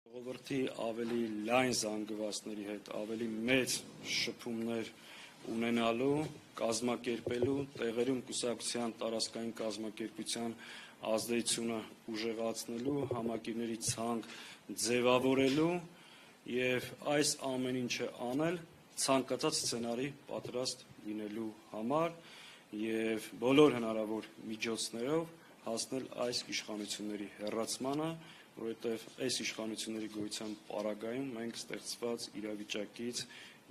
Ժողովրդի ավելի լայն զանգվածների հետ ավելի մեծ շփումներ ունենալու, կազմակերպելու, տեղերում կուսակցության տարածքային կազմակերպության ազդեցությունը ուժեղացնելու, համակիրների ցանկ ձևավորելու եւ այս ամեն ինչը անել ցանկացած սցենարի պատրաստ լինելու համար եւ բոլոր հնարավոր միջոցներով հասնել այս իշխանությունների հեռացմանը, որովհետև այս իշխանությունների գոյության պարագայում մենք ստեղծված իրավիճակից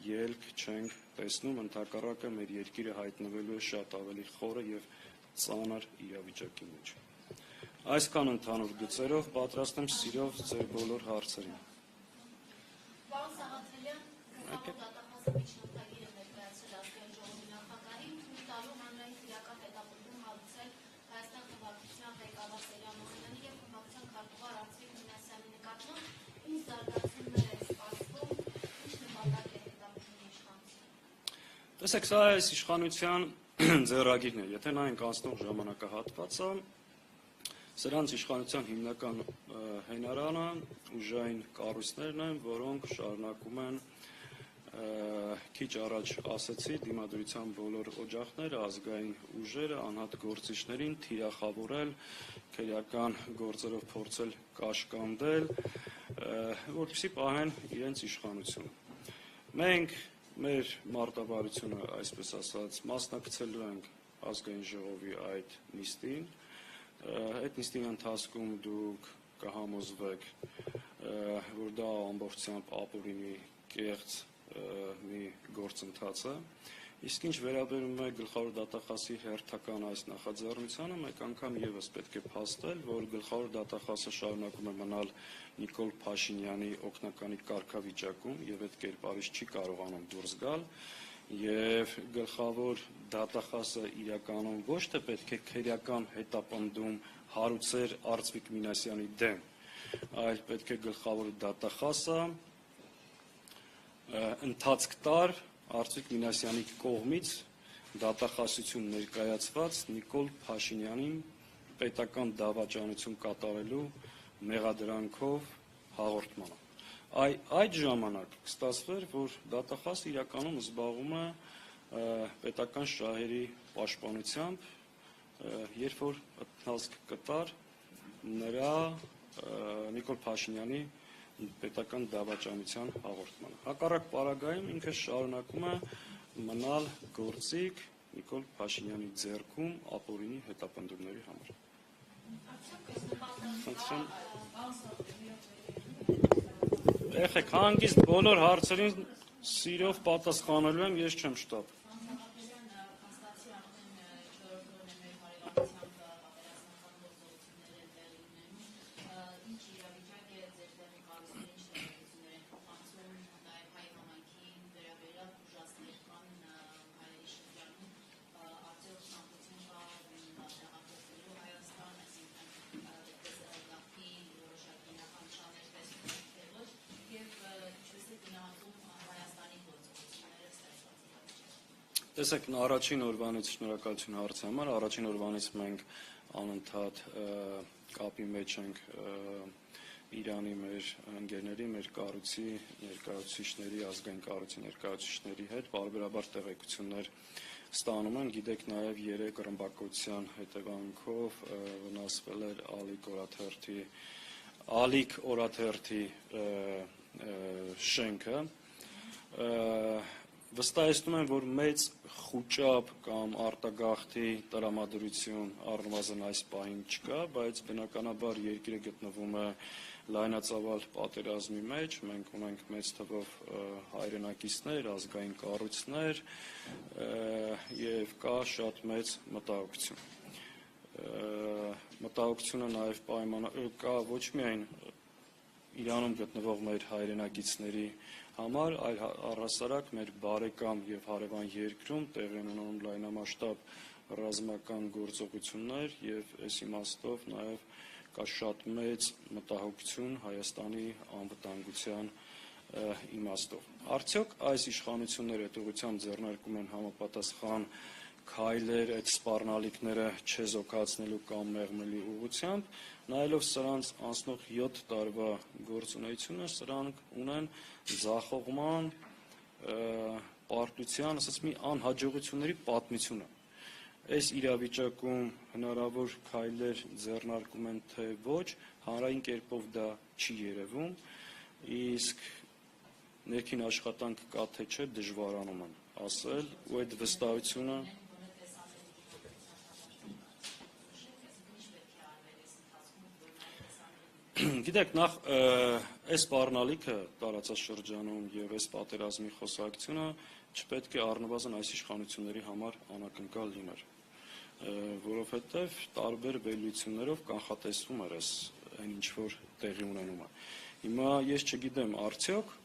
ելք չենք տեսնում, ընդհակառակը մեր երկիրը հայտնվելու է շատ ավելի խորը եւ ծանր իրավիճակի մեջ։ Այսքան ընդհանուր գծերով պատրաստ եմ սիրով ձեր բոլոր հարցերին։ Պարոն Սաղաթելյան, գլխավոր դատախազը միջնորդագիր է ներկայացրել ազգային ժողովի նախագահին, մի տալու հանրային քրեական հետապնդում հարուցել Հայաստան խմբակցության ղեկավար Սերյան Օսիյանի եւ խմբակցության քարտուղար Արծվիկ Մինասյանի նկատմամբ ինչ զարգացումներ է սպասվում, ինչ նպատակ է հետապնդում իշխանությունը։ Տեսեք, սա այս իշխանության ձեռագիրն է, եթե նայենք անցնող ժամանակահատվածը, սրանց իշխանության հիմնական հենարանը ուժային կառույցներն են, որոնք շարունակում են քիչ առաջ ասացի դիմադրության բոլոր օջախները, ազգային ուժերը, անհատ գործիչներին թիրախավորել, քրեական գործերով փորձել կաշկանդել, որպեսզի պահեն իրենց իշխանությունը։ Մենք մեր մարտավարությունը, այսպես ասած, մասնակցելու ենք ազգային ժողովի այդ նիստին, այդ նիստի ընթացքում դուք կհամոզվեք, որ դա ամբողջությամբ ապօրինի կեղծ մի գործընթաց է, իսկ ինչ վերաբերում է գլխավոր դատախազի հերթական այս նախաձեռնությանը, մեկ անգամ եւս պետք է փաստել, որ գլխավոր դատախազը շարունակում է մնալ Նիկոլ Փաշինյանի օգնականի կարգավիճակում եւ այդ կերպարից չի կարողանում դուրս գալ եւ գլխավոր դատախազը իրականում ոչ թե պետք է քրեական հետապնդում հարուցեր Արծվիկ Մինասյանի դեմ, այլ պետք է գլխավոր դատախազը ընթացք տար Արծվիկ Մինասյանի կողմից դատախազություն ներկայացված Նիկոլ Փաշինյանին պետական դավաճանություն կատարելու մեղադրանքով հաղորդմանը։ Այդ ժամանակ կստացվեր, որ դատախազը իրականում զբաղվում է պետական շահերի պաշտպանությամբ, երբ որ ընթացք կտար նրա Նիկոլ Փաշինյանի պետական դավաճանության հաղորդմանը։ Հակառակ պարագայում ինքը շարունակում է մնալ գործիք Նիկոլ Փաշինյանի ձեռքում ապօրինի հետապնդումների համար։ Եղեք հանգիստ բոլոր հարցերին սիրով պատասխանելու եմ, ես չեմ շտապ։ Տեսեք, առաջին օրվանից շնորհակալություն հարցի համար, առաջին օրվանից մենք անընդհատ կապի մեջ ենք Իրանի մեր ընկերների, մեր կառույցի ներկայացուցիչների, ազգային կառույցի ներկայացուցիչների հետ բարբերաբար տեղեկություններ ստանում են, գիտեք նաև 3 ռմբակոծության հետևանքով վնասվել էր Ալիք օրաթերթի շենքը, վստահեցնում եմ, որ մեծ խուճապ կամ արտագաղթի տրամադրություն առնվազն այս պահին չկա, բայց բնականաբար երկիրը գտնվում է լայնածավալ պատերազմի մեջ, մենք ունենք մեծ թվով հայրենակիցներ, ազգային կառույցներ եւ կա շատ մեծ մտահոգություն։ Մտահոգությունը նաև կա ոչ միայն Իրանում գտնվող մեր հայրենակիցների համար, այլ առհասարակ մեր բարեկամ եւ հարևան երկրում տեղի ունենում լայնամասշտաբ ռազմական գործողություններ եւ այս իմաստով նաեւ կա շատ մեծ մտահոգություն Հայաստանի անվտանգության իմաստով։ Արդյոք այս իշխանությունները այդ ուղղությամբ ձեռնարկում են համապատասխան քայլեր այդ սպառնալիքները չեզոքացնելու կամ մեղմելու ուղղությամբ, նայելով սրանց անցնող 7 տարվա գործունեությունը, սրանք ունեն ձախողման, պարտության, ասած մի անհաջողությունների պատմությունը։ Այս իրավիճակում հնարավոր քայլեր ձեռնարկում են թե ոչ, հանրային կերպով դա չի երևում, իսկ ներքին աշխատանք կա թե չէ, դժվարանում են ասել, ու այդ վստահությունը Գիտեք, նախ այս սպառնալիքը տարածաշրջանում եւ այս պատերազմի խոսակցությունը չպետք է առնվազն այս իշխանությունների համար անակնկալ լիներ, որովհետեւ տարբեր վերլուծություններով կանխատեսվում էր այս այն ինչ որ տեղի ունենում է։ Հիմա ես չգիտեմ, արդյոք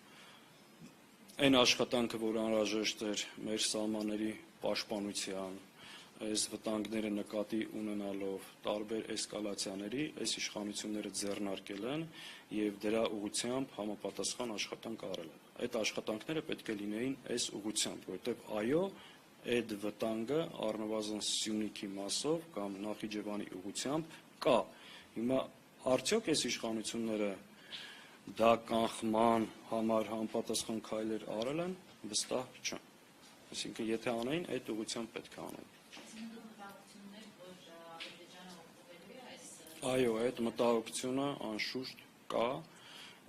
այն աշխատանքը, որ անհրաժեշտ էր մեր սահմանների պաշտպանության, այս վտանգները նկատի ունենալով տարբեր էսկալացիաների, այս իշխանությունները ձեռնարկել են եւ դրա ուղղությամբ համապատասխան աշխատանք արել են։ Այդ աշխատանքները պետք է լինեին այս ուղղությամբ, որովհետեւ այո, այդ վտանգը առնվազն Սյունիքի մասով կամ Նախիջևանի ուղղությամբ կա։ Հիմա արդյոք այս իշխանությունները դա կանխման համար համապատասխան քայլեր արել են, վստահ չեմ։ Այսինքն եթե անեին, այդ ուղղությամբ պետք է անեն։ Այո, այդ մտահոգությունը անշուշտ կա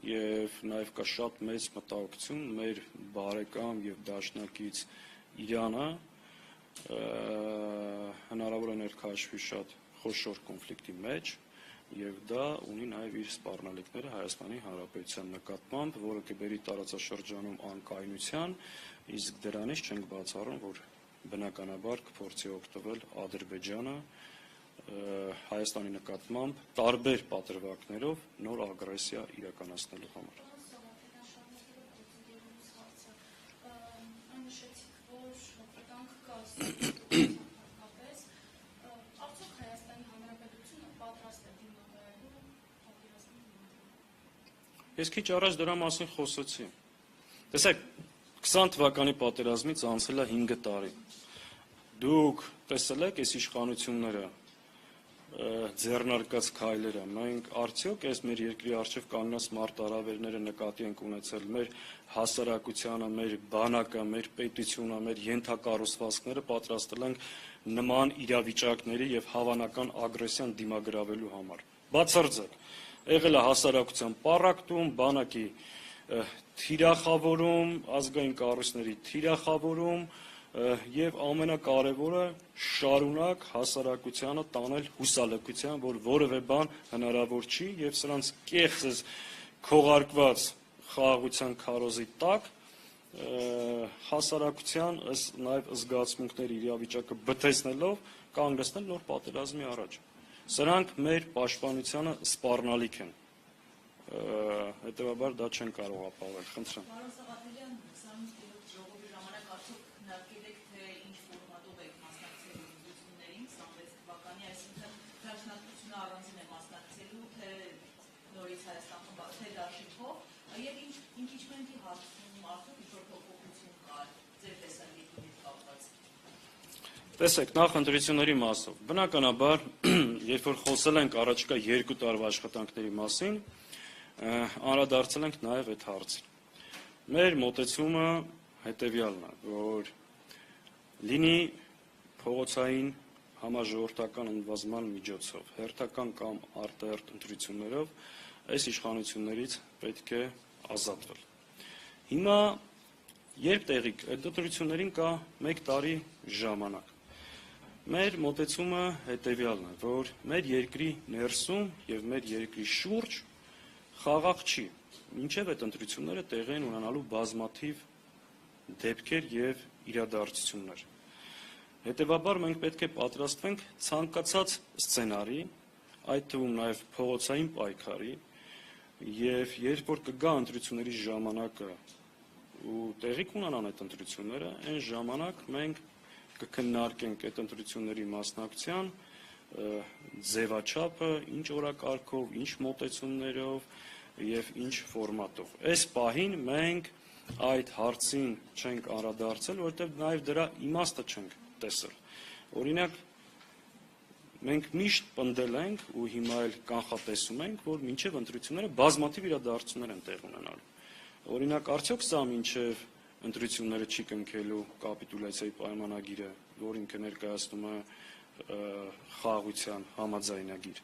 եւ նաեւ կա շատ մեծ մտահոգություն մեր բարեկամ եւ դաշնակից Իրանը հնարավոր է ներկայացվի շատ խոշոր կոնֆլիկտի մեջ եւ դա ունի նաեւ իր սպառնալիքները Հայաստանի Հանրապետության նկատմամբ, որը կբերի տարածաշրջանում անկայունության, իսկ դրանից չենք բացառում, որ բնականաբար կփորձի օգտվել Ադրբեջանը Հայաստանի նկատմամբ տարբեր պատրվակներով նոր ագրեսիա իրականացնելու համար։ Ես քիչ առաջ դրա մասին խոսեցի։ Տեսեք, 20 թվականի պատերազմից անցել է 5 տարի։ Դուք տեսել եք այս իշխանությունները ձեռնարկած քայլերը, մենք արդյոք այս մեր երկրի առջև կանգնած մարտահրավերները նկատի ենք ունեցել, մեր հասարակությանը, մեր բանակը, մեր պետությունը, մեր ենթակառուցվածքները պատրաստել ենք նման իրավիճակների եւ հավանական ագրեսիան դիմագրավելու համար։ Բացարձակ եղել է հասարակության պառակտում, բանակի թիրախավորում, ազգային կառույցների թիրախավորում եւ ամենակարևորը շարունակ հասարակությանը տանել հուսալքության, որ որևէ բան հնարավոր չի եւ սրանց կեղծ քողարկված խաղաղության քարոզի տակ հասարակության նաեւ զգացմունքների իրավիճակը բթեցնելով կանգնեցնել նոր պատերազմի առաջ։ Սրանք մեր պաշտպանությանը սպառնալիք են։ Հետևաբար դա չեն կարող ապահովել, խնդրեմ։ Տեսեք, նախ ընտրությունների մասով։ Բնականաբար, երբ որ խոսել ենք առաջիկա 2 տարվա աշխատանքների մասին, անդրադարձել ենք նաև այդ հարցին։ Մեր մոտեցումը հետևյալն է, որ լինի փողոցային համաժողովրդական ընդվազման միջոցով, հերթական կամ արտահերթ ընտրություններով այս իշխանություններից պետք է ազատվել։ Հիմա երբ տեղի այդ ընտրություններին կա 1 տարի ժամանակ։ Մեր մոտեցումը հետևյալն է, որ մեր երկրի ներսում եւ մեր երկրի շուրջ խաղաղ չի, մինչեւ այդ ընտրությունները տեղի են ունենալու բազմաթիվ դեպքեր եւ իրադարձություններ։ Հետևաբար մենք պետք է պատրաստվենք ցանկացած սցենարի, այդ թվում նաեւ փողոցային պայքարի, եւ երբ որ կգա ընտրությունների ժամանակը ու տեղի կունենան այդ ընտրությունները, այն ժամանակ մենք կքննարկենք այդ ընտրությունների մասնակցության ձևաչափը, ինչ օրակարգով, ինչ մոտեցումներով եւ ինչ ֆորմատով։ Այս պահին մենք այդ հարցին չենք անդրադարձել, որովհետեւ նաեւ դրա իմաստը չենք տեսել։ Օրինակ, մենք միշտ պնդել ենք ու հիմա էլ կանխատեսում ենք, որ մինչև ընտրությունները բազմաթիվ իրադարձություններ են տեղ ունենալու։ Օրինակ, արդյոք սա մինչև ընտրությունները չի կնքելու կապիտուլյացիայի պայմանագիրը, որ ինքը ներկայացնում է խաղաղության համաձայնագիր։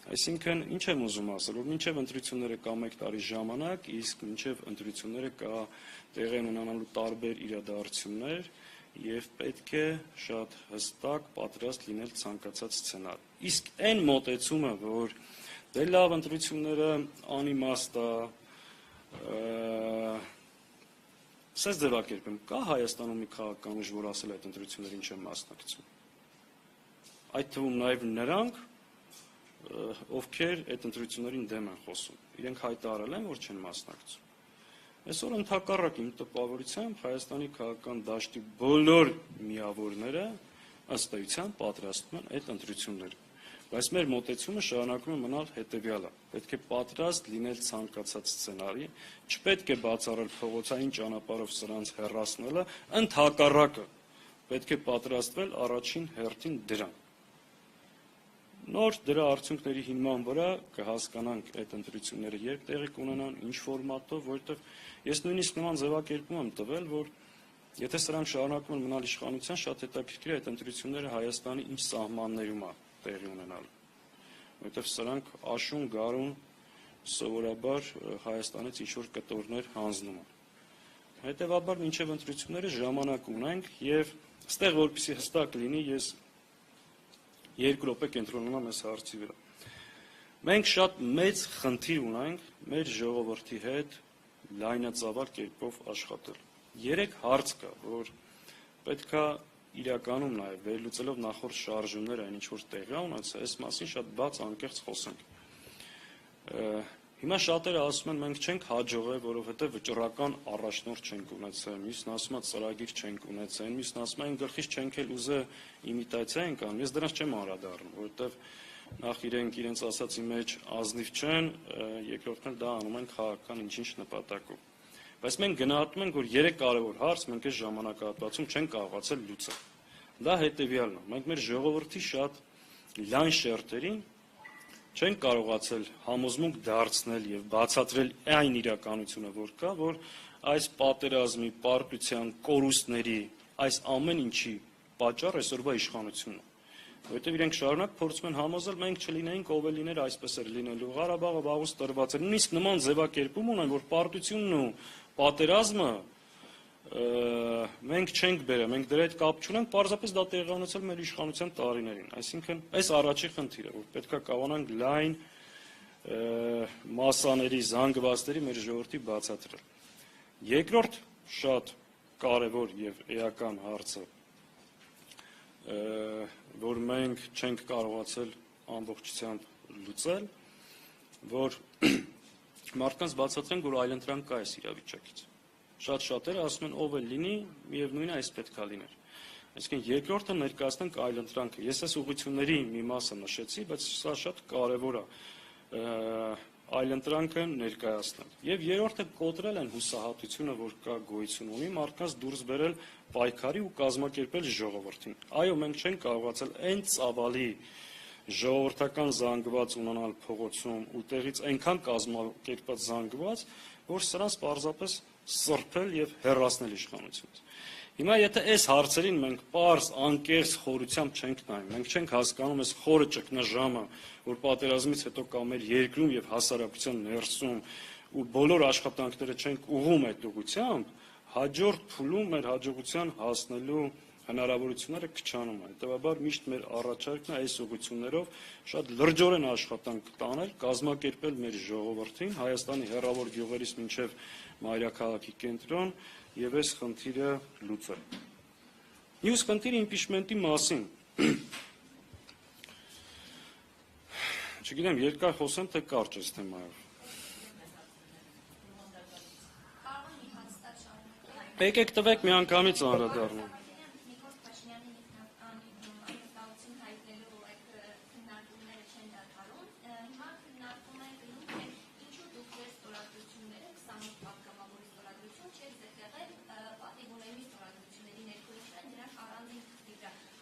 Այսինքն, ինչ եմ ուզում ասել, որ մինչև ընտրությունները կա 1 տարի ժամանակ, իսկ մինչև ընտրությունները կա տեղի ունենալու տարբեր իրադարձություններ եւ պետք է շատ հստակ պատրաստ լինել ցանկացած սցենար։ Իսկ այն մոտեցումը, որ դե լավ ընտրությունները անիմաստ է, սենց ձևակերպեմ, կա Հայաստանում մի քաղաքական ուժ, որ ասել է այդ ընտրություններին չեմ մասնակցում։ Այդ թվում նաև նրանք, ովքեր այդ ընտրություններին դեմ են խոսում, իրենք հայտարարել են, որ չեն մասնակցում։ Այսօր ընդհակառակ իմ տպավորությամբ Հայաստանի քաղաքական դաշտի բոլոր միավորները ըստ էության պատրաստվում են այդ ընտրությունները։ Բայց մեր մոտեցումը շարունակում է մնալ հետևյալը. պետք է պատրաստ լինել ցանկացած սցենարի, չպետք է բացառել փողոցային ճանապարհով սրանց հեռացնելը, ընդհակառակը պետք է պատրաստվել առաջին հերթին դրան։ Նոր դրա արդյունքների հիման վրա կհասկանանք այդ ընտրությունները երբ տեղի կունենան, ինչ ֆորմատով, որտեղ ես նույնիսկ նման ձևակերպում եմ տվել, որ եթե սրանք շարունակում են մնալ իշխանության, շատ հետաքրքիր է այդ ընտրությունները Հայաստանի ինչ սահմաններում է տեղի ունենալու, որտեղ սրանք աշուն, գարուն սովորաբար Հայաստանից ինչ-որ կտորներ հանձնում են։ Հետևաբար մինչև ընտրությունները ժամանակ ունենք եւ այստեղ որպեսզի հստակ լինի, ես 2 րոպե կենտրոնանամ այս հարցի վրա։ Մենք շատ մեծ խնդիր ունենք մեր ժողովրդի հետ լայնածավալ կերպով աշխատել։ 3 հարց կա, որ պետքա իրականում նաև վերլուծելով նախորդ շարժումները, այն ինչ որ տեղի ունեցել, այս մասին շատ բաց անկեղծ խոսենք։ Հիմա շատերը ասում են, մենք չենք հաջողել, որովհետև վճռական առաջնորդ չենք ունեցել, մյուսն ասում է ծրագիր չենք ունեցել, մյուսն ասում է գլխից չենք էլ ուզը իմիտացիա ենք անում, ես դրանց չեմ անդրադառնում, որովհետև նախ իրենց ասածի մեջ ազնիվ չեն, երկրորդն էլ դա անում են քաղաքական ինչ-ինչ նպատակով։ Բայց մենք գնահատում ենք, որ 3 կարևոր հարց մենք այս ժամանակահատվածում չենք կարողացել լուծել։ Դա հետևյալն է, մենք մեր ժողովրդի շատ լայն շերտերին չեն կարողացել համոզմունք դարձնել եւ բացատրել այն իրականությունը, որ կա, որ այս պատերազմի, պարտության, կորուստների, այս ամեն ինչի պատճառ այսօրվա իշխանությունն է։ Որովհետեւ իրենք շարունակ փորձում են համոզել, մենք չլինեինք, ով է լիներ, այսպես էր լինելու, Ղարաբաղը վաղուց տրված էր։ Նույնիսկ նման ձևակերպում ունեն, որ պարտությունն ու պատերազմը մենք չենք բերել, մենք դրա հետ կապ չունենք, պարզապես դա տեղի ունեցել մեր իշխանության տարիներին։ Այսինքն, այս առաջի խնդիրը, որ պետքա կարողանանք լայն մասաների, զանգվածների մեր ժողովրդի բացատրել։ Երկրորդ շատ կարևոր եւ էական հարցը, որ մենք չենք կարողացել ամբողջությամբ լուծել, որ մարդկանց բացատրենք, որ այլընտրանք կա այս իրավիճակից։ Շատ շատերը ասում են, ով էլ լինի, միևնույնն է, այս պետքա լիներ։ Այսինքն երկրորդը ներկայացնենք այլընտրանքը։ Ես այս ուղղությունների մի մասը նշեցի, բայց սա շատ կարևոր է այլընտրանքը ներկայացնել։ Եվ երրորդը կոտրել են հուսահատությունը, որ կա գոյություն ունի, մարդկանց դուրս բերել պայքարի ու կազմակերպել ժողովրդին։ Այո, մենք չենք կարողացել այն ծավալի ժողովրդական զանգված ունենալ փողոցում ու տեղից այնքան կազմակերպած զանգված, որ սրանց պարզապես սրբել եւ հեռացնել իշխանությունից։ Հիմա եթե այս հարցերին մենք պարզ անկեղծ խորությամբ չենք նայում, մենք չենք հասկանում այս խորը ճգնաժամը, որ պատերազմից հետո կա մեր երկրում եւ հասարակության ներսում ու բոլոր աշխատանքները չենք ուղղում այդ ուղղությամբ, հաջորդ փուլում մեր հաջողության հասնելու հնարավորությունները քչանում են։ Հետևաբար միշտ մեր առաջարկն է այս ուղղություններով շատ լրջորեն աշխատանք տանել, կազմակերպել մեր ժողովրդին Հայաստանի հեռավոր գյուղերից մինչև մայրաքաղաքի կենտրոն եւ այս խնդիրը լուծել։ Մյուս խնդիրը իմպիչմենտի մասին։ Չգիտեմ, երկար խոսեմ, թե կարճ այս թեմայով։ Եկեք տվեք միանգամից անդրադառնամ։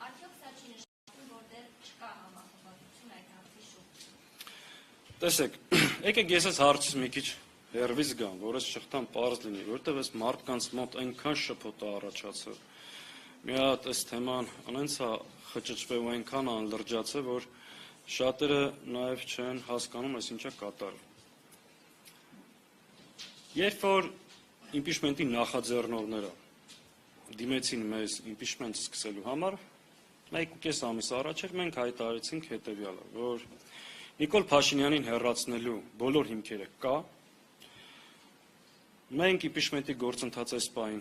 Արդյոք սա չի Տեսեք, եկեք ես այս հարցից մի քիչ հեռվից գամ, որ այս շղթան պարզ լինի, որովհետև այս մարդկանց մոտ այնքան շփոթ է առաջացել։ Մի հատ այս թեման անենց է խճճվել ու այնքան անլրջացել, որ շատերը նաև չեն հասկանում, այս ինչա կատարվում։ Երբ որ իմպիչմենտի նախաձեռնողները դիմեցին մեզ իմպիչմենտ սկսելու համար, 1.5 ամիս առաջ մենք հայտարարեցինք հետևյալը, որ Նիկոլ Փաշինյանին հեռացնելու բոլոր հիմքերը կա, մենք իմպիչմենտի գործընթացը այս պահին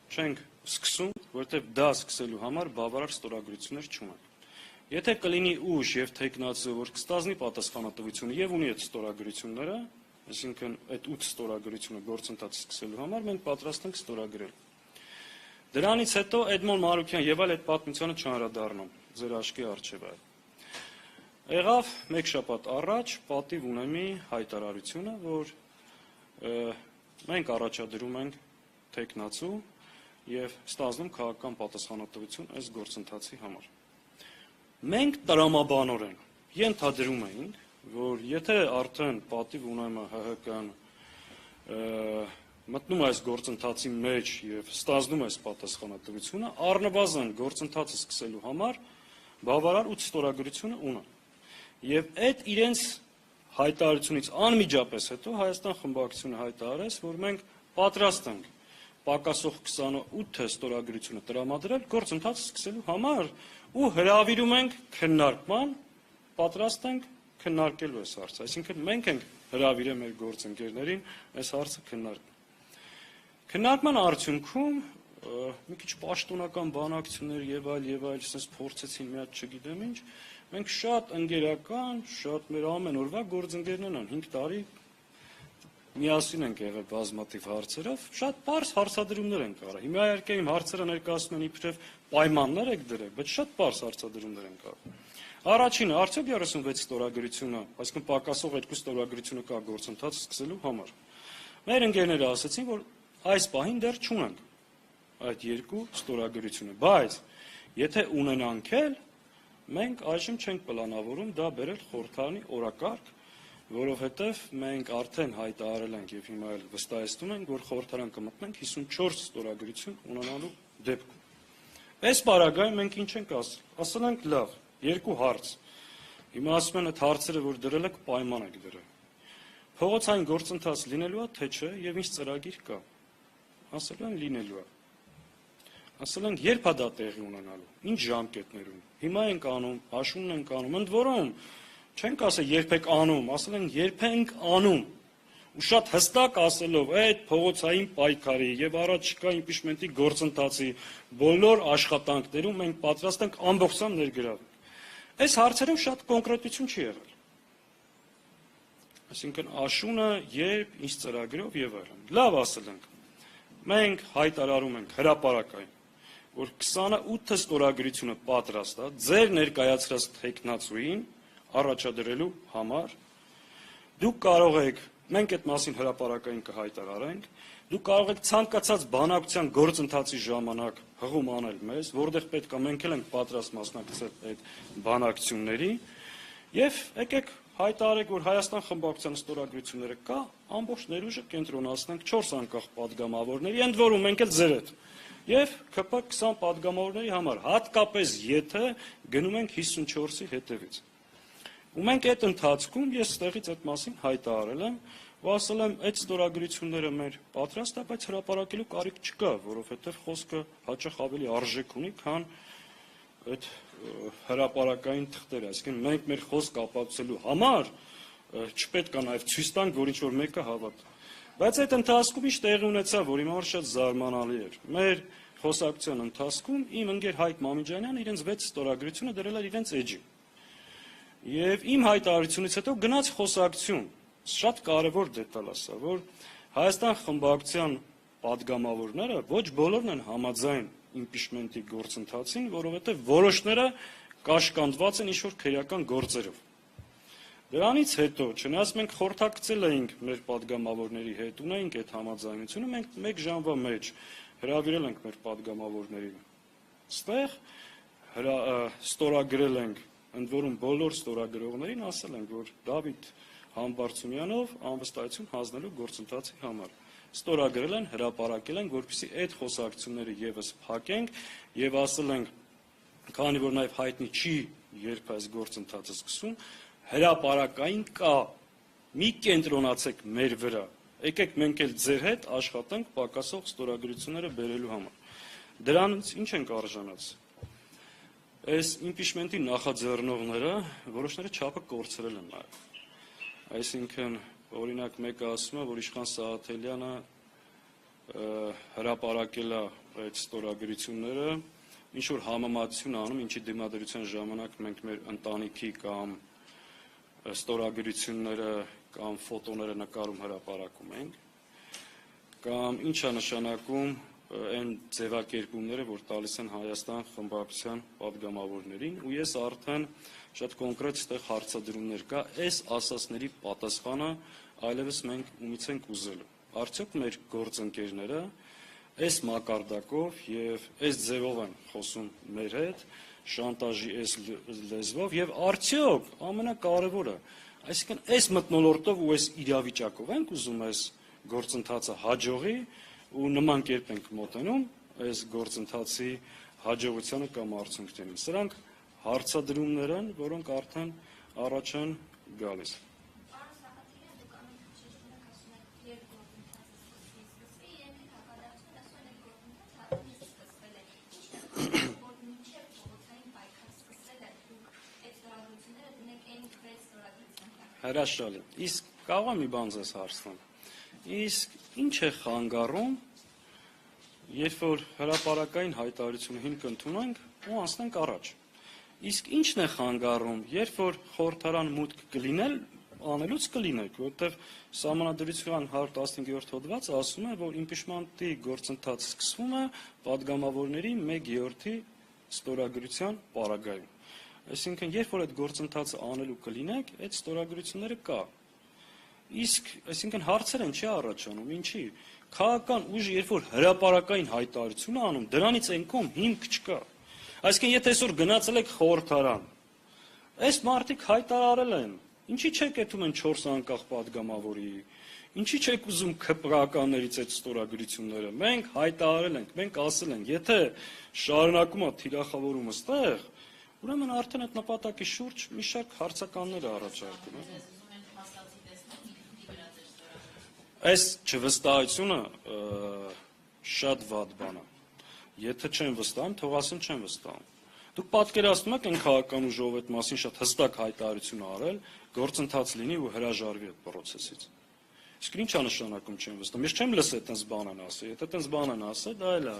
չենք սկսում, որովհետև դա սկսելու համար բավարար ստորագրություններ չունենք։ Եթե կլինի ուժ եւ թեկնածու, որ կստանձնի պատասխանատվությունը եւ ունի այդ ստորագրությունները, այսինքն այդ 8 ստորագրությունը գործընթացը սկսելու համար մենք պատրաստ ենք ստորագրել։ Դրանից հետո Էդմոն Մարուկյան եւ այլ այդ պատմությանը չանդրադառնում, ձեր աչքի առջև է։ Եղավ մեկ շաբաթ առաջ պատիվ ունեմի հայտարարությունը, որ մենք առաջադրում ենք թեկնածու եւ ստանձնում քաղաքական պատասխանատվություն այս գործընթացի համար։ Մենք տրամաբանորեն ենթադրում էինք, որ եթե արդեն պատիվ ունեմը ՀՀԿ-ն մտնում այս գործընթացի մեջ եւ ստանձնում այս պատասխանատվությունը, առնվազն գործընթացը սկսելու համար բավարար 8 ստորագրությունը ունեն։ Եւ այդ իրենց հայտարարությունից անմիջապես հետո Հայաստան խմբակցությունը հայտարարեց, որ մենք պատրաստ ենք պակասող 28 ստորագրությունը տրամադրել գործընթացը սկսելու համար ու հրավիրում ենք քննարկման, պատրաստ ենք քննարկելու այս հարցը, այսինքն մենք ենք հրավիրել մեր գործընկերներին այս հարցը քննարկել։ Քննարկման արդյունքում մի քիչ պաշտոնական բանակցություններ եւ այլ, ասես փորձեցին մի հատ չգիտեմ ինչ, մենք շատ ընկերական, շատ մեր ամեն օրվա գործընկերներն են 5 տարի միասին ենք եղել բազմաթիվ հարցերով, շատ պարզ հարցադրումներ են կարա։ Հիմա իհարկե իմ հարցերը ներկայացնում են իբրև պայմաններ եք դրել, բայց շատ պարզ հարցադրումներ են կարա։ Առաջինը, արդյոք 36 ստորագրությունը, այսինքն պակասող 2 ստորագրությունը կա գործընթացը սկսելու համար։ Մեր ընկերները ասացին, որ այս պահին դեռ չունենք այդ 2 ստորագրությունը, բայց եթե ունենանք էլ, մենք այժմ չենք պլանավորում դա բերել խորհրդարանի օրակարգ, որովհետև մենք արդեն հայտարարել ենք եւ հիմա էլ վստահեցնում ենք, որ խորհրդարան կմտնենք 54 ստորագրություն ունենալու դեպքում։ Այս պարագայում մենք ինչ ենք ասել։ Ասել ենք լավ, 2 հարց։ Հիմա ասում են այդ հարցերը, որ դրել եք, պայման եք դրել։ Փողոցային գործընթաց լինելու է, թե չէ, եւ ինչ ծրագիր կա։ Ասել են լինելու է։ Ասել ենք երբ է դա տեղի ունենալու, ինչ ժամկետներում։ Հիմա ենք անում, հաշուն ենք անում, ընդ որում չենք ասել երբ եք անում, ասել են երբ ենք անում։ Ու շատ հստակ ասելով այդ փողոցային պայքարի եւ առաջիկա իմպիչմենտի գործընթացի բոլոր աշխատանքներում մենք պատրաստ ենք ամբողջությամբ ներգրավել։ Այս հարցերում շատ կոնկրետություն չի եղել։ Այսինքն աշունը երբ, ինչ ծրագրով եւ այլն։ Լավ ասել ենք։ Մենք հայտարարում ենք հրապարակային, որ 28 ստորագրությունը պատրաստ է ձեր ներկայացրած տեխնացուին առաջադրելու համար։ Դուք կարող եք, մենք այդ մասին հրապարակային կհայտարարենք, դուք կարող եք ցանկացած բանակցության գործընթացի ժամանակ հղում անել մեզ, որտեղ պետք է մենք էլ ենք պատրաստ մասնակցել այդ բանակցությունների, եւ եկեք հայտարարեք, որ Հայաստան խմբակցության ստորագրությունները կա, ամբողջ ներուժը կենտրոնացնենք 4 անկախ падգամավորների, ընդ որում մենք էլ ձեր հետ։ Եվ ԿՊ 20 падգամավորների համար, հատկապես եթե գնում ենք 54-ի հետևից։ Ու մենք այդ ընթացքում ես ստեղից այդ մասին հայտարարել եմ, ու ասել եմ, այդ ստորագրությունները մեր պատրաստ է, բայց հրապարակելու կարիք չկա, որովհետև խոսքը հաճախ ավելի արժեք ունի, քան այդ հրապարակային թղթերը, այսինքն մենք մեր խոսք ապացուցելու համար չպետք է նաև ցույց տանք, որ ինչ որ մեկը հավատա։ Բայց այդ ընթացքում ինչ տեղի ունեցավ, որ իմ համար շատ զարմանալի էր։ Մեր խոսակցության ընթացքում իմ ընկեր Հայկ Մամիջանյանը իրենց 6 ստորագրությունը դրել էր իրենց էջին։ Եվ իմ հայտարարությունից հետո գնաց խոսակցություն, շատ կարևոր դետալ է սա, որ Հայաստան խմբակցության падգամավորները ոչ բոլորն են համաձայն իմպիչմենտի գործընթացին, որովհետև որոշները կաշկանդված են ինչ-որ քրեական գործերով։ Դրանից հետո, չնայած մենք խորհրդակցել էինք մեր падգամավորների հետ, ունեինք այդ համաձայնությունը, մենք 1 ժամվա մեջ հրավիրել ենք մեր падգամավորներին։ Ստեղ ստորագրել ենք ընդ որում բոլոր ստորագրողներին ասել ենք, որ Դավիթ Համբարձումյանով անվստահություն հանձնելու գործընթացի համար ստորագրել են, հրապարակել են, որպեսզի այդ խոսակցությունները եւս փակենք եւ ասել ենք, քանի որ նաեւ հայտնի չի երբ այս գործընթացը սկսում, հրապարակային կա, մի կենտրոնացեք մեր վրա, եկեք մենք էլ ձեր հետ աշխատենք պակասող ստորագրությունները բերելու համար։ Դրանից ինչ ենք արժանացել։ Այս իմպիչմենտի նախաձեռնողները որոշները չափը կորցրել են նաեւ։ Այսինքն, օրինակ մեկը ասում է, որ Իշխան Սաղաթելյանը հրապարակել է այդ ստորագրությունները, ինչ որ համեմատություն անում, ինչի դիմադրության ժամանակ մենք մեր ընտանիքի կամ ստորագրությունները կամ ֆոտոները նկարում հրապարակում ենք, կամ ինչ է նշանակում այն ձևակերպումները, որ տալիս են Հայաստան խմբակցության պատգամավորներին, ու ես արդեն շատ կոնկրետ այդտեղ հարցադրումներ կա, այս ասածների պատասխանը այլևս մենք ումից ենք ուզելու։ Արդյոք մեր գործընկերները այս մակարդակով եւ այս ձևով են խոսում մեր հետ, շանտաժի այս լեզվով եւ արդյոք ամենակարևորը, այսինքն այս մթնոլորտով ու այս իրավիճակով ենք ուզում այս գործընթացը հաջողի ու նման կերպ ենք մոտենում այս գործընթացի հաջողությանը կամ արդյունքներին։ Սրանք հարցադրումներ են, որոնք արդեն առաջ են գալիս։ Հրաշալի։ Իսկ կարող եմ մի բան ձեզ հարցնել։ Իսկ ինչ է խանգարում, երբ որ հրապարակային հայտարարությունը հիմք ընդունենք ու անցնենք առաջ։ Իսկ ինչն է խանգարում, երբ որ խորհրդարան մուտք կլինել, անելուց կլինեք, որտեղ Սահմանադրության 115-րդ հոդվածը ասում է, որ իմպիչմենտի գործընթացը սկսվում է պատգամավորների 1/3 ստորագրության պարագայում։ Այսինքն, երբ որ այդ գործընթացը անելու կլինեք, այդ ստորագրությունները կա։ Իսկ, այսինքն հարցեր են չի առաջանում, ինչի։ Քաղաքական ուժը, երբ որ հրապարակային հայտարարություն է անում, դրանից այնքան հիմք չկա։ Այսինքն, եթե այսօր գնացել եք խորհրդարան, այս մարդիկ հայտարարել են, ինչի չեք եթում են 4 անկախ պատգամավորի, ինչի չեք ուզում ԿՊՌ-ականներից այդ ստորագրությունները։ Մենք հայտարարել ենք, մենք ասել ենք, եթե շարունակում է թիրախավորումը ստեղ, ուրեմն արդեն այդ նպատակի շուրջ մի շարք հարցականներ է առաջարկում։ Այս չվստահությունը շատ վատ բան է։ Եթե չեն վստահում, թող ասեն չեն վստահում։ Դուք պատկերացնում եք այն քաղաքական ուժով այդ մասին շատ հստակ հայտարարություն արել, գործընթաց լինի ու հրաժարվի այդ process-ից։ Իսկ ինչ է նշանակում չեն վստահում։ Ես չեմ լսել այդպես բան են ասել։ Եթե այդպես բան են ասել, դա էլ է։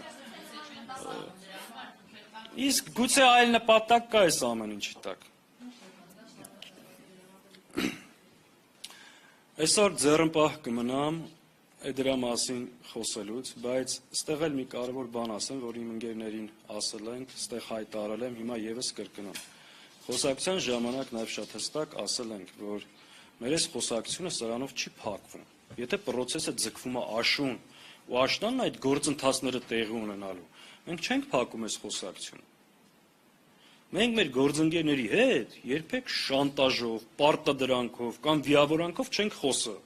Իսկ գուցե այլ նպատակ կա այս ամեն ինչի տակ։ Այսօր ձեռնպահ կմնամ դրա մասին խոսելուց, բայց ստեղ էլ մի կարևոր բան ասեմ, որ իմ ընկերներին ասել ենք, ստեղ հայտարարել եմ, հիմա եւս կրկնեմ։ Խոսակցության ժամանակ նաեւ շատ հստակ ասել ենք, որ մեր այս խոսակցությունը սրանով չի փակվում։ Եթե process-ը ձգվում է աշուն, ու աշնանն այդ գործընթացները տեղի ունենալու, մենք չենք փակում այս խոսակցությունը։ Մենք մեր գործընկերների հետ երբեք շանտաժով, պարտադրանքով կամ վիավորանքով չենք խոսը։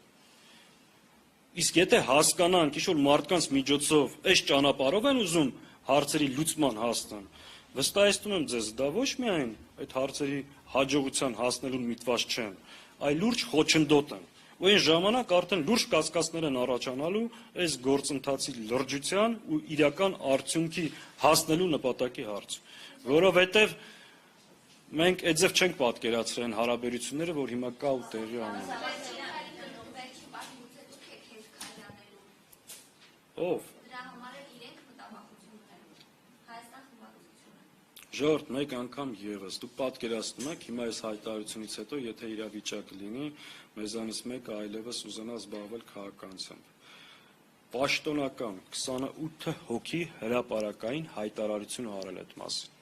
Իսկ եթե հասկանանք, ինչ որ մարդկանց միջոցով այս ճանապարհով են ուզում հարցերի լուծման հասնեն, վստահեցնում եմ ձեզ, դա ոչ միայն այդ հարցերի հաջողության հասնելուն միտված չեն, այլ լուրջ խոչընդոտ են։ Ու այն ժամանակ արդեն լուրջ կասկածներ են առաջանալու այս գործընթացի լրջության ու իրական արդյունքի հասնելու նպատակի հարց, որովհետև մենք այդպես չենք պատկերացրել այն հարաբերությունները, որ հիմա կա ու տեղի ունեն։ Ով։ Ժողովուրդ, մեկ անգամ եւս դուք պատկերացնում եք հիմա այս հայտարարությունից հետո, եթե իրավիճակ լինի, մեզանից մեկը այլևս ուզենա զբաղվել քաղաքականությամբ։ Պաշտոնական 28 հոգի հրապարակային հայտարարություն արել այդ մասին։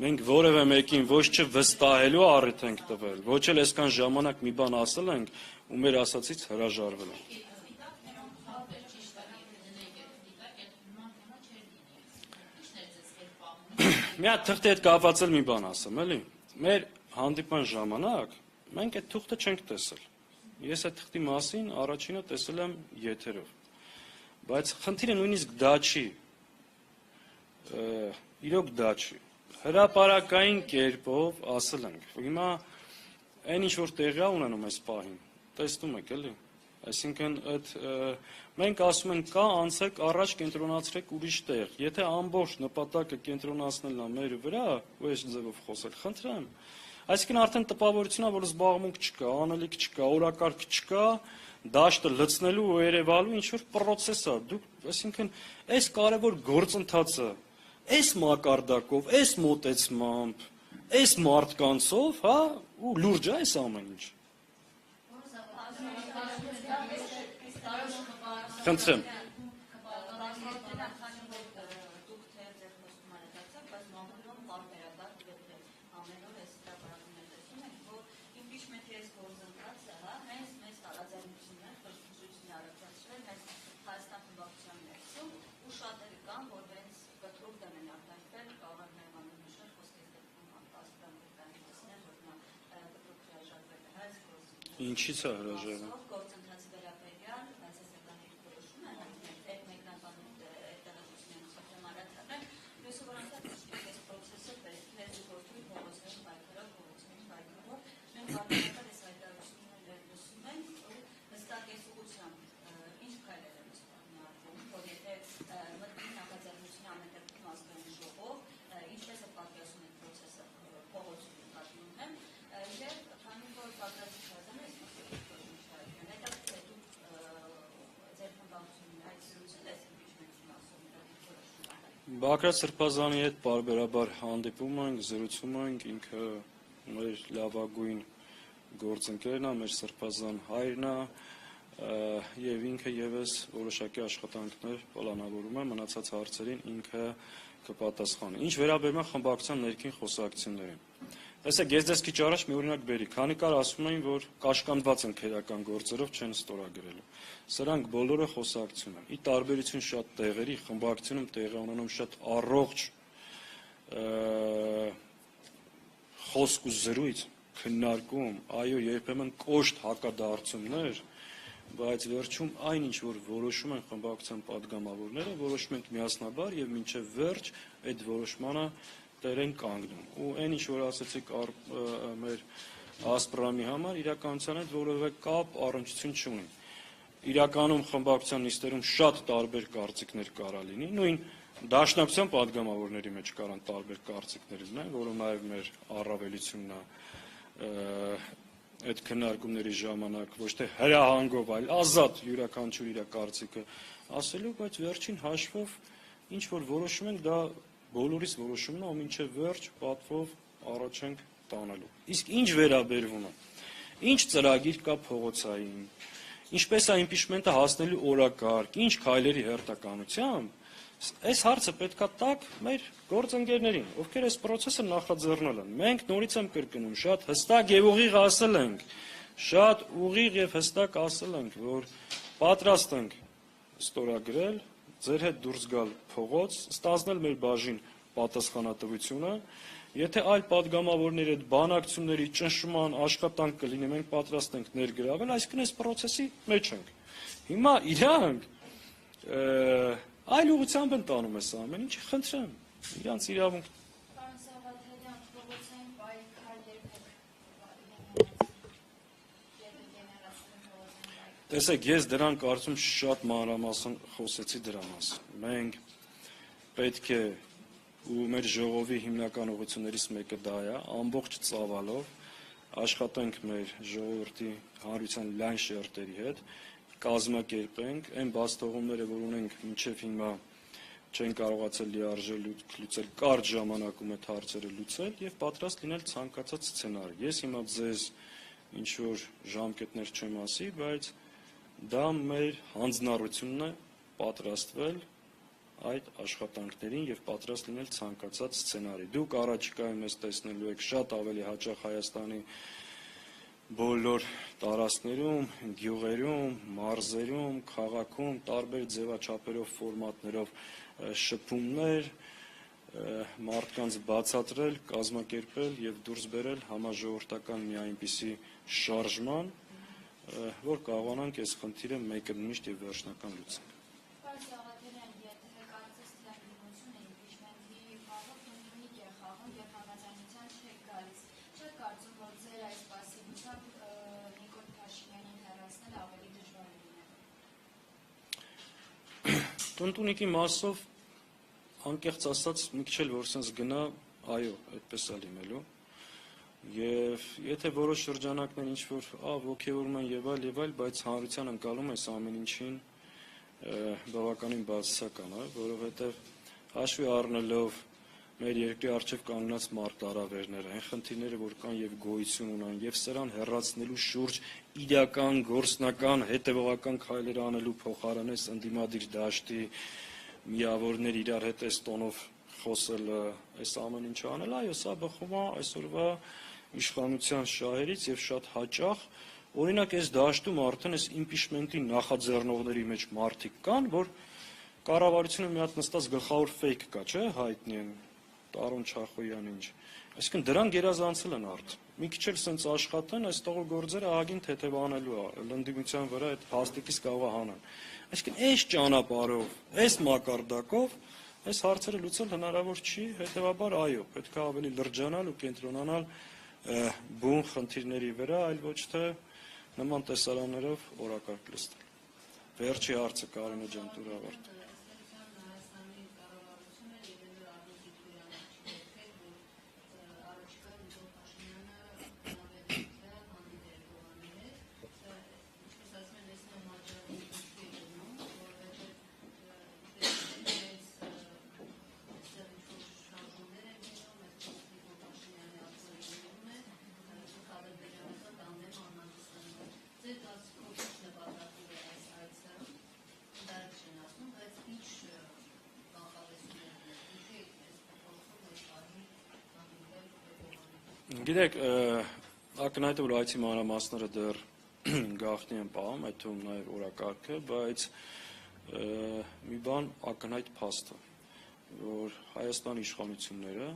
Մենք որևէ մեկին ոչ չվստահելու առիթ ենք տվել, ոչ էլ այսքան ժամանակ մի բան ասել ենք ու մեր ասացից հրաժարվել ենք։ մի հատ թղթի հետ կապված էլ մի բան ասեմ, էլի։ Մեր հանդիպման ժամանակ մենք այդ թղթը չենք տեսել։ Ես այդ թղթի մասին առաջինը տեսել եմ եթերով։ Բայց խնդիրը նույնիսկ դա չի։ Իրոք դա չի։ Հրապարակային կերպով ասել ենք։ Հիմա այն ինչ որ տեղի ունենում այս պահին, տեսնում եք էլի։ Այսինքն այդ մենք ասում ենք կա անցեք առաջ կենտրոնացրեք ուրիշ տեղ։ Եթե ամբողջ նպատակը կենտրոնացնելն է մեր վրա, ու այս ձևով խոսել, խնդրեմ։ Այսինքն արդեն տպավորությունա, որ զբաղմունք չկա, անելիք չկա, օրակարգ չկա, դաշտը լցնելու ու երևալու ինչ որ process է։ Դուք, այսինքն, այս կարևոր գործընթացը, այս մակարդակով, այս մոտեցմամբ, այս մարդկանցով, հա, ու լուրջ է այս ամեն ինչ։ Խնդրեմ։ Ինչի՞ց է հրաժարվում։ Բակրատ Սրբազանի հետ բարբերաբար հանդիպում ենք, զրուցում ենք, ինքը մեր լավագույն գործընկերն է, մեր Սրբազան հայրն է, եւ ինքը եւս որոշակի աշխատանքներ պլանավորում է, մնացած հարցերին ինքը կպատասխանի։ Ինչ վերաբերում է խմբակցության ներքին խոսակցություններին։ Տեսեք, ես դες քիչ առաջ մի օրինակ բերի, քանի կար ասում էին, որ կաշկանդված են քերական գործերով չեն ստորագրելու։ Սրանք բոլորը խոսակցություն են։ Ի տարբերություն շատ տեղերի, խմբակցությունում տեղի ունենում շատ առողջ խոսք ու զրույց, քննարկում, այո, երբեմն կոշտ հակադարձումներ, բայց վերջում այն ինչ որ որոշում են խմբակցության падգամավորները, որոշում են միասնաբար եւ մինչեւ վերջ այդ որոշմանը տեր են կանգնում։ Ու այն ինչ որ ասացիք մեր ասպրամի համար իրականության հետ որևէ կապ առնչություն չունի։ Իրականում խմբակցության նիստերում շատ տարբեր կարծիքներ կարա լինի, նույն դաշնակցության падգամավորների մեջ կարան տարբեր կարծիքներ լինեն, որը նաև մեր առավելությունն է այդ քննարկումների ժամանակ ոչ թե հրահանգով, այլ ազատ յուրաքանչյուր իր կարծիքը ասելու, բայց վերջին հաշվով ինչ որ որոշում ենք, դա բոլորիս որոշումն է, ու մինչև վերջ պատվով առաջ ենք տանելու։ Իսկ ինչ վերաբերվում է, ինչ ծրագիր կա փողոցային, ինչպես է իմպիչմենտը հասնելու օրակարգ, ինչ քայլերի հերթականությամբ, այս հարցը պետքա տակ մեր գործընկերներին, ովքեր այս process-ը նախաձեռնել են։ Մենք նորից եմ կրկնում, շատ հստակ եւ ուղիղ ասել ենք, շատ ուղիղ եւ հստակ ասել ենք, որ պատրաստ ենք ստորագրել, ձեր հետ դուրս գալ փողոց, ստանձնել մեր բաժին պատասխանատվությունը, եթե այլ падգամավորների հետ բանակցությունների ճնշման աշխատանք կլինի, մենք պատրաստ ենք ներգրավել, այսինքն այս process-ի մեջ ենք։ Հիմա իրանք այլ ուղղությամբ են տանում այս ամեն ինչը, խնդրեմ, իրանց իրավունք։ Պարոն Սաղաթելյան, փողոցային պայքարներ Տեսեք, ես դրան կարծում շատ մանրամասն խոսեցի դրա մասին։ Մենք պետք է ու մեր ժողովի հիմնական ուղղություններից մեկը դա է, ամբողջ ծավալով աշխատենք մեր ժողովրդի հանրության լայն շերտերի հետ, կազմակերպենք այն բացթողումները, որ ունենք մինչև հիմա չեն կարողացել լիարժեք լուծել, կարճ ժամանակում այդ հարցերը լուծել եւ պատրաստ լինել ցանկացած սցենարի։ Ես հիմա ձեզ ինչ որ ժամկետներ չեմ ասի, բայց դա մեր հանձնառությունն է պատրաստվել այդ աշխատանքներին եւ պատրաստ լինել ցանկացած սցենարի։ Դուք առաջիկայում ես տեսնելու եք շատ ավելի հաճախ Հայաստանի բոլոր տարածքներում, գյուղերում, մարզերում, քաղաքում տարբեր ձևաչափերով, ֆորմատներով շփումներ, մարդկանց բացատրել, կազմակերպել եւ դուրս բերել համաժողովրդական մի այնպիսի շարժման, որ կարողանանք այս խնդիրը մեկը միշտ եւ վերջնական լուծել։ Պարոն Սաղաթելյան, եթե կարծես թե ընդդիմությունը իմպիչմենտի խաղով ընդունիկ է խաղում եւ համաձայնության չեք գալիս, չեք կարծում, որ ձեր այս պասիվությամբ Նիկոլ Փաշինյանին հեռացնել ավելի դժվար է լինելու։ Տնտունիկի մասով անկեղծ ասած մի քիչ էլ որ sense գնա, այո, այդպես է լինելու։ Եվ եթե որոշ շրջանակներ ինչ որ ոգևորում են եւ այլ, բայց հանրության ընկալում այս ամեն ինչին բավականին բացասական է, որովհետեւ հաշվի առնելով մեր երկրի արժեվ կանգնած մարտահրավերները, այն խնդիրները, որ կան եւ գոյություն ունեն, եւ սրան հեռացնելու շուրջ իրական գործնական հետեւողական քայլեր անելու փոխարեն այս ընդդիմադիր դաշտի միավորներ իրար հետ այս տոնով խոսելը, այս ամեն ինչը անել, այո, սա բխում է այսօրվա իշխանության շահերից եւ շատ հաճախ, օրինակ այս դաշտում արդեն այս իմպիչմենտի նախաձեռնողների մեջ մարդիկ կան, որ կառավարությունը մի հատ նստած գլխավոր ֆեյք կա, չէ, հայտնի են Տարոն Չախոյան ինչ։ Այսինքն դրան գերազանցել են արդեն։ Մի քիչ էլ սենց աշխատեն, այս տողը գործերը ահագին թեթևանելու է, լնդիմության վրա այդ հաստիկից կարող է հանան։ Այսինքն այս ճանապարհով, այս մակարդակով այս հարցերը լուծել հնարավոր չի, հետեւաբար այո, պետք է ավելի լրջանալ ու կենտրոնանալ բուն խնդիրների վրա, այլ ոչ թե նման տեսարաններով օրակարգ լցնել։ Վերջի հարցը Կարինե ջան, դուր ավարտ։ Գիտեք, ակնհայտ է, որ այցի մանրամասները դեռ գաղտնի են պահում, այդ թվում նաև օրակարգը, բայց մի բան ակնհայտ փաստ է, որ Հայաստանի իշխանությունները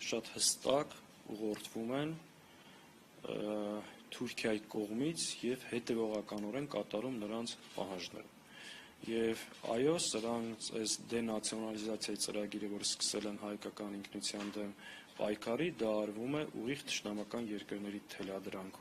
շատ հստակ ուղղորդվում են Թուրքիայի կողմից եւ հետեւողականորեն կատարում նրանց պահանջները։ Եվ այո, սրանց այս դենացիոնալիզացիայի ծրագիրը, որ սկսել են հայկական ինքնության դեմ պայքարի, դա արվում է ուղիղ թշնամական երկրների թելադրանքով։